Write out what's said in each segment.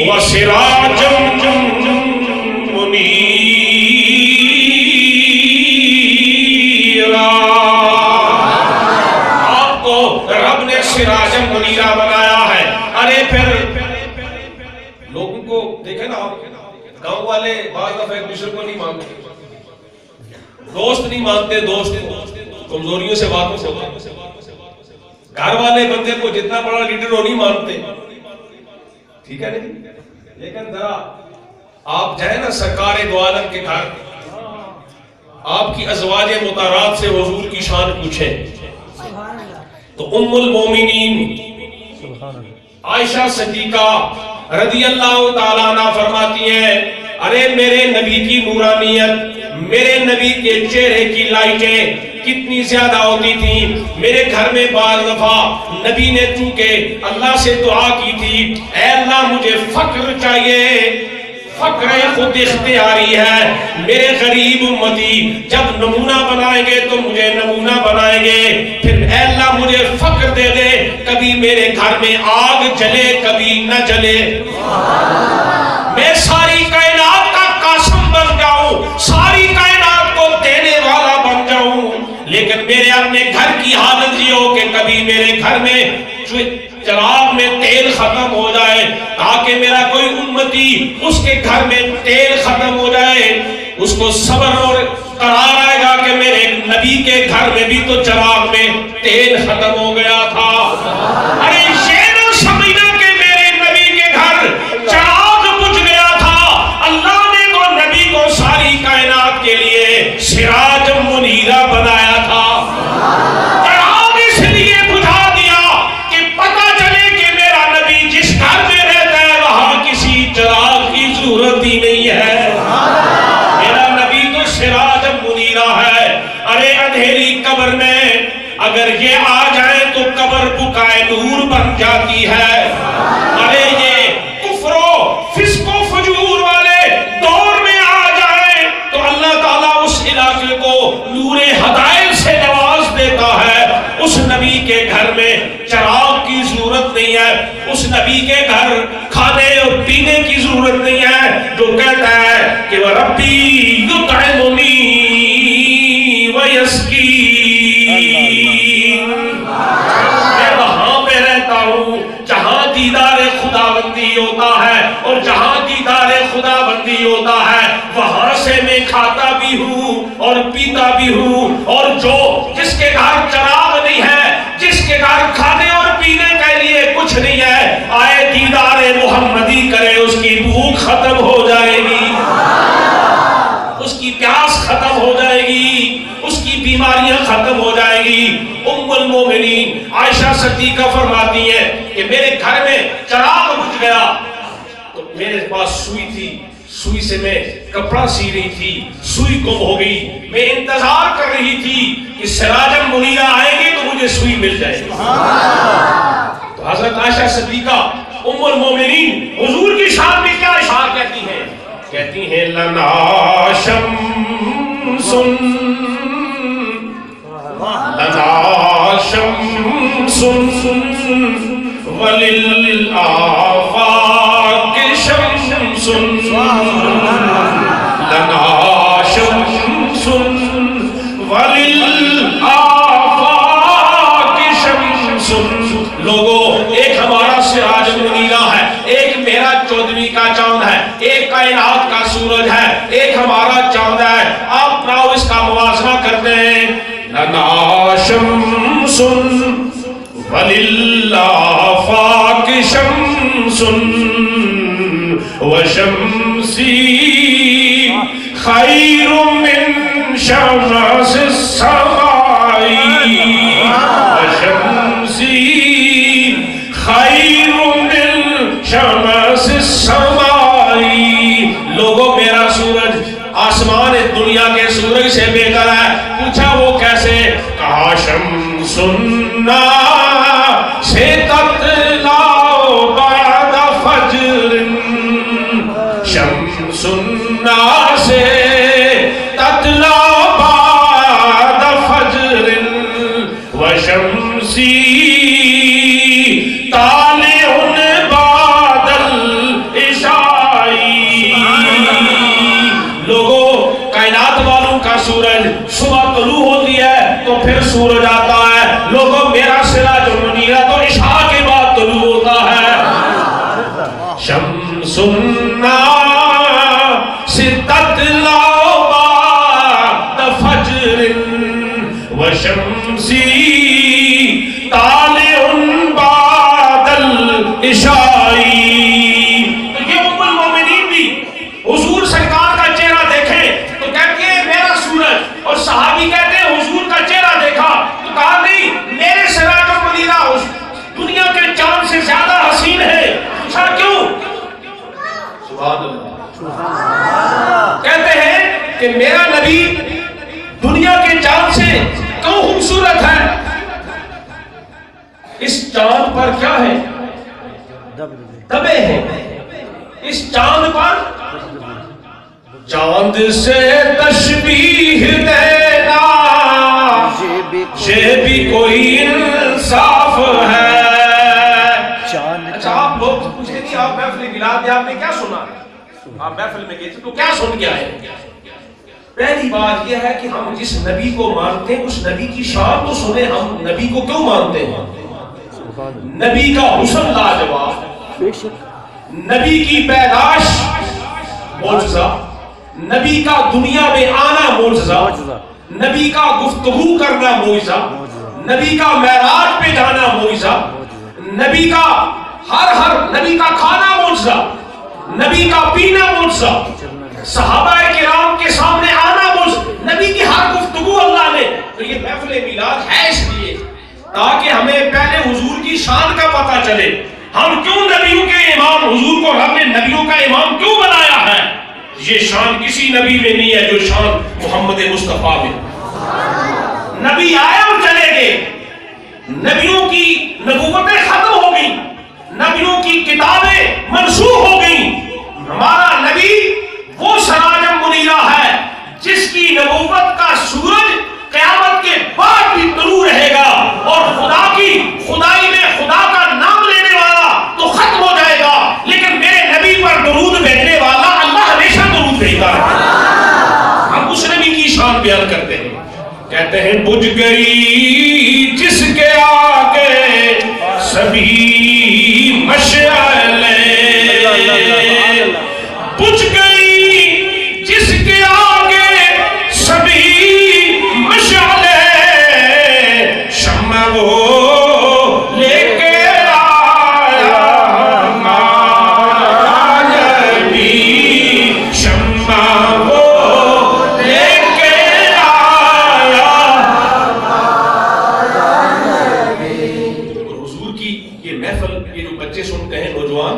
وسراجا منیرا. آپ کو رب نے سراجا منیرا بنایا ہے. ارے پھر لوگوں کو دیکھیں نا، گاؤں والے بعض دفعہ ایک دوسرے کو نہیں مانتے، دوست نہیں مانتے، دوست کمزوریوں سے واقف ہوتے. گھر والے بندے کو جتنا بڑا لیڈر ہو نہیں مانتے، ٹھیک ہے نہیں؟ لیکن ذرا آپ جائیں نا سرکار دو عالم کے گھر، آپ کی ازواج مطہرات سے حضور کی شان پوچھیں تو ام المومنین عائشہ صدیقہ رضی اللہ تعالیٰ عنہ فرماتی ہیں، ارے میرے نبی کی نورانیت، میرے نبی کے چہرے کی لائٹیں کتنی زیادہ ہوتی تھی. میرے گھر میں بعض دفعہ نبی نے چونکہ اللہ سے دعا کی تھی، اے اللہ مجھے فقر چاہیے، فقر خود اختیاری ہے، میرے غریب امتی جب نمونہ بنائیں گے تو مجھے نمونہ بنائیں گے. پھر اے اللہ مجھے فقر دے دے، کبھی میرے گھر میں آگ جلے کبھی نہ جلے، میں ساری کائنات کا قاسم بن جاؤں، ساری کائنات کو دینے والا بن جاؤں، لیکن میرے اپنے گھر کی حالت یہ ہو کہ کبھی میرے گھر میں چراغ میں تیل ختم ہو جائے تاکہ میرا کوئی امتی اس کے گھر میں تیل ختم ہو جائے، اس کو صبر اور قرار آئے گا کہ میرے نبی کے گھر میں بھی تو چراغ میں تیل ختم ہو گیا تھا. ارے یہ نہ سمجھنا کہ میرے نبی کے گھر چراغ بجھ گیا تھا، اللہ نے تو نبی کو ساری کائنات کے لیے سراج منیرا بنایا تھا. چراغ اس لیے بجھا دیا کہ پتہ چلے کہ میرا نبی جس گھر میں رہتا ہے وہاں کسی چراغ کی ضرورت ہی نہیں ہے، میرا نبی تو سراج منیرا ہے. ارے اندھیری قبر میں اگر یہ آ جائے تو قبر بکائے نور بن جاتی ہے. ارے یہ کفر و فسق و فجور والے دور میں آ جائے تو اللہ تعالیٰ اس علاقے کو نور ہدایت سے نواز دیتا ہے. اس نبی کے گھر میں چراغ کی ضرورت نہیں ہے، اس نبی کے گھر کھانے اور پینے کی ضرورت نہیں ہے، جو کہتا ہے کہ وہ ربی یطعمنی ویسقین. میں وہاں پہ رہتا ہوں جہاں دیدار خداوندی ہوتا ہے، اور جہاں دیدار خداوندی ہوتا ہے وہاں سے میں کھاتا بھی ہوں اور پیتا بھی ہوں. اور جو جس کے گھر چراغ نہیں ہے، جس کے گھر کھانے اور پینے کے لیے کچھ نہیں ہے، آئے دیدار محمدی کرے، اس کی بھوک ختم ہو جائے گی، اس کی پیاس ختم ہو جائے گی، اس کی بیماریاں ختم ہو جائے گی. ام المومنین عائشہ صدیقہ فرماتی ہے کہ میرے گھر میں چراغ بجھ گیا تو میرے پاس سوئی تھی، سوئی سے میں کپڑا سی رہی تھی، سوئی گم ہو گئی، میں انتظار کر رہی تھی کہ سراج منیرا آئے گی تو مجھے سوئی مل جائے گی. تو حضرت عائشہ صدیقہ ام المومنین حضور کی شان میں کیا اشعار کہتی ہیں؟ کہتی ہیں لنا شمس لنا شمس وللآفاق شمس لنا شمس وللآفاق شمس. لوگوں ایک ہمارا سراج منیرا ہے، ایک میرا چودھویں کا چاند ہے، ایک کائنات کا سورج ہے، ایک ہمارا چاند ہے. آپ ناؤ اس کا موازنہ کرتے ہیں. لنا شمس وللآفاق شمس وشمسی خیر من شمس السماء وشمسی خیر من شمس السماء. لوگوں میرا سورج آسمان دنیا کے سورج سے بہتر ہے. پوچھا وہ کیسے؟ کہا شمس سے تطلع بعد فجر، شمس سے تطلع بعد فجر وشمسی طالع بعد شمس الناس تطلع بعد فجر وشمسی طالع بعد العشاء. تو یہ ام المومنین بھی حضور سرکار کا چہرہ دیکھیں تو کہتے ہیں میرا سورج، اور صحابی کہتے ہیں حضور کا چہرہ دیکھا تو کہا نہیں میرے سراج المنیرہ دنیا کے چاند سے زیادہ حسین ہے. پوچھا کیوں؟ سبحان اللہ. کہتے ہیں کہ میرا نبی دنیا کے چاند سے کیوں خوبصورت ہے؟ اس چاند پر کیا ہے؟ دبے ہیں. اس چاند پر چاند سے تشبیہ دینا یہ بھی کوئی انصاف ہے. اچھا آپ لوگ پوچھتے نہیں آپ محفل میلاد میں آپ نے کیا سنا؟ آپ محفل میں گئے تھے تو کیا سن کے آئے؟ پہلی بات یہ ہے کہ ہم جس نبی کو مانتے ہیں اس نبی کی شان تو سنیں. ہم نبی کو کیوں مانتے ہیں؟ نبی کا حسن لاجواب، نبی کی پیدائش معجزہ، نبی کا دنیا میں آنا معجزہ، نبی کا گفتگو کرنا معجزہ، نبی کا معراج پہ جانا معجزہ، نبی کا ہر نبی کا کھانا معجزہ، نبی کا پینا معجزہ، صحابہ کرام کے سامنے آنا معجزہ، نبی کی ہر گفتگو اللہ نے. تو یہ محفل میلاد ہے اس لیے تاکہ ہمیں پہلے حضور کی شان کا پتہ چلے. ہم کیوں نبیوں کے امام، حضور کو رب نے نبیوں کا امام کیوں بنایا ہے؟ یہ شان کسی نبی میں نہیں ہے جو شان محمد مصطفیٰ میں. نبی آئے اور چلے گئے، نبیوں کی نبوتیں ختم ہو گئیں، نبیوں کی کتابیں منسوخ ہو گئیں. ہمارا نبی وہ سراج منیرہ ہے جس کی نبوت کا سورج قیامت کے بعد بھی طلوع رہے گا، اور خدا کی خدائی میں خدا کا نام لینے والا تو ختم ہو جائے گا، لیکن میرے نبی پر درود بھیجنے والا اللہ ہمیشہ درود بھیجتا ہے. ہم اس نبی کی شان بیان کرتے ہیں. کہتے ہیں بجھ گئی جس کے آگے سبھی مشعلیں، بجھ گئی جس کے آگے سبھی مشعلیں، شمع وہ لے کے آیا ہمارا نبی، شمع وہ لے کے آیا ہمارا نبی. حضور کی یہ محفل، یہ جو بچے سنتے ہیں نوجوان،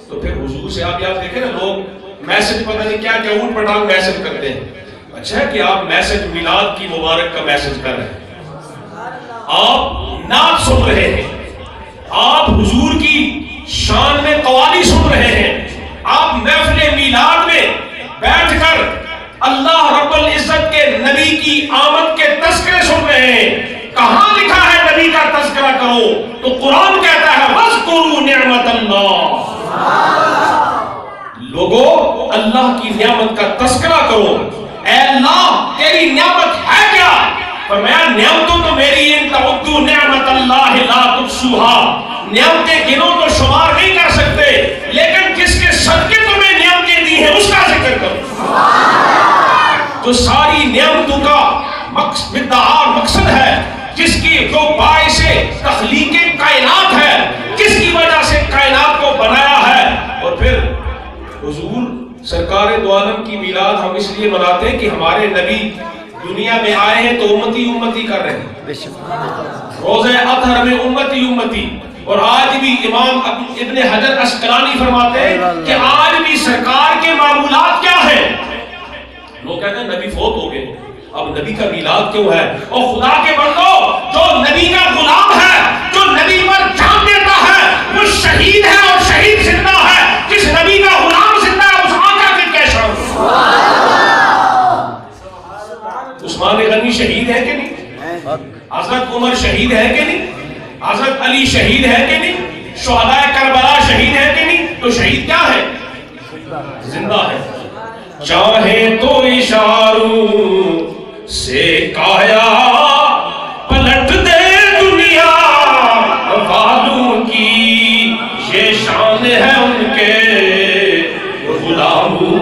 تو پھر حضور سے آپ دیکھیں نا لوگ میسج پتہ نہیں کیا کیا اونٹ پٹانگ میسج کرتے ہیں. اچھا ہے کہ آپ میسج میلاد کی مبارک کا میسج کر رہے ہیں، آپ نعت سن رہے ہیں، آپ حضور کی شان میں قوالی سن رہے ہیں، آپ محفل میلاد میں بیٹھ کر اللہ رب العزت کے نبی کی آمد کے تذکرے سن رہے ہیں. کہاں لکھا ہے نبی کا تذکرہ کرو؟ تو قرآن کہتا ہے وَاذْكُرُوا نِعْمَةَ اللَّهِ. لوگو اللہ کی نعمت کا تذکرہ کرو. اے اللہ تیری نعمت ہے کیا؟ فرمایا نعمتوں تو میری ان تعدوا نعمت اللہ لا تحصوها، نعمتیں گنو تو شمار نہیں کر سکتے، لیکن جس کے صدقے تمہیں نعمتیں دی ہیں اس کا ذکر کرو. تو ساری نعمتوں کا مقصد ہے جس کی جو باعث تخلیق کائنات ہے، جس کی وجہ سے کائنات کو بنایا ہے. اور پھر حضور سرکار دو عالم کی میلاد ہم اس لیے مناتے ہیں کہ ہمارے نبی دنیا میں آئے ہیں تو امتی امتی کر رہے ہیں. روزہ اطہر میں امتی امتی. اور آج بھی امام ابن حجر عسقلانی فرماتے ہیں کہ آج بھی سرکار کے معمولات کیا ہیں؟ لوگ کہتے ہیں نبی فوت ہو گئے، اب نبی کا میلاد کیوں ہے؟ اور خدا کے بندو جو نبی کا غلام ہے، جو نبی پر جان دیتا ہے، وہ شہید ہے اور شہید زندہ ہے. جس نبی کا غلام زندہ ہے اس آقا کی کیا شان؟ عثمان غنی شہید ہے کہ نہیں؟ حضرت عمر شہید ہے کہ نہیں؟ حضرت علی شہید ہے کہ نہیں؟ شہداء کربلا شہید ہے کہ نہیں؟ تو شہید کیا ہے؟ زندہ ہے. چاہے تو اشاروں سے کایا پلٹ دے دنیا والوں کی، یہ شان ہے ان کے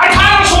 1800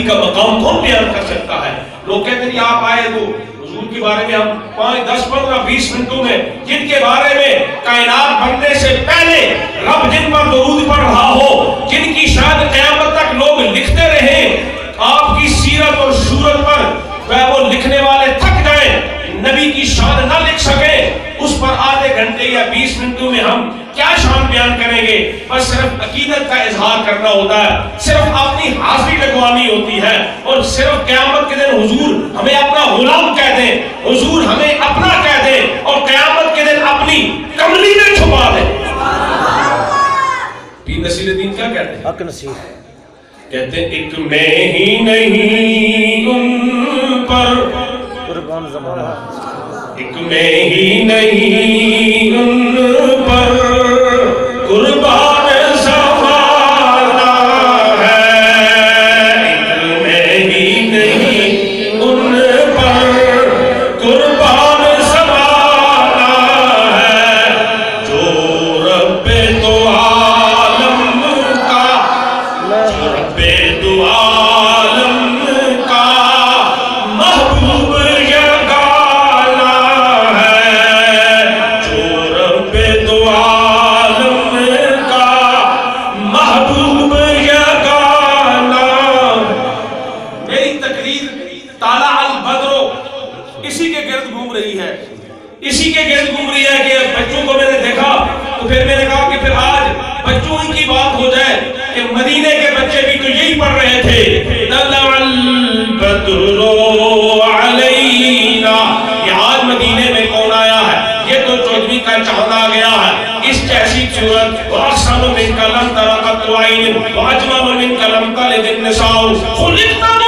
نبی کا مقام کون بیان کر سکتا ہے؟ لوگ کہتے ہیں آپ آئے تو حضور کے بارے میں ہم 5, 10, 15, 20 منٹوں میں جن کے بارے میں کائنات بننے سے پہلے رب جن پر درود پڑھ رہا ہو، جن کی شاید قیامت تک لوگ لکھتے رہیں، آپ کی سیرت اور صورت پر وہ لکھنے والے تھک جائیں، نبی کی شان نہ لکھ سکیں، اس پر آدھے گھنٹے یا 20 منٹوں میں ہم کیا شان بیان کریں گے؟ بس صرف عقیدت کا اظہار کرنا ہوتا ہے، صرف اپنی حاضری لگوانی ہوتی ہے، اور صرف قیامت کے دن حضور ہمیں اپنا غلام کہہ دیں، حضور ہمیں اپنا کہہ دیں، اور قیامت کے دن اپنی کملی میں چھپا دیں۔ پیر نصیر الدین کیا کہتے ہیں؟ حق نصیب کہتے ہیں ایک میں ہی نہیں ان پر قربان زمانہ، ایک میں ہی نہیں ان پر قربان زمانہ ہے، ایک میں ہی نہیں ان پر قربان زمانہ ہے، جو رب تو عالم کا، جو رب تو عالم کا محبوب یگانہ ہے، جو رب تو عالم کا محبوب یگانہ۔ میری تقریر طالع البدر اسی کے گرد گھوم رہی ہے، اسی کے گرد گھوم رہی ہے کہ بچوں کو میں نے دیکھا تو پھر میں نے کہا کہ پھر آج بچوں ہی کی بات ہو جائے کہ مدینے کے بچے بھی تو یہی پڑھ رہے تھے، طلع البدر علینا۔ یہ آج مدینے میں کون آیا ہے؟ یہ تو چودھویں کا چاند آ گیا ہے، اس جیسی صورت وَأَحْسَنُ مِنْكَ لَمْ تَرَ قَطُّ عَيْنٌ وَأَجْمَلُ مِنْكَ لَمْ تَلِدِ النِّسَاءُ خُلِقْتَ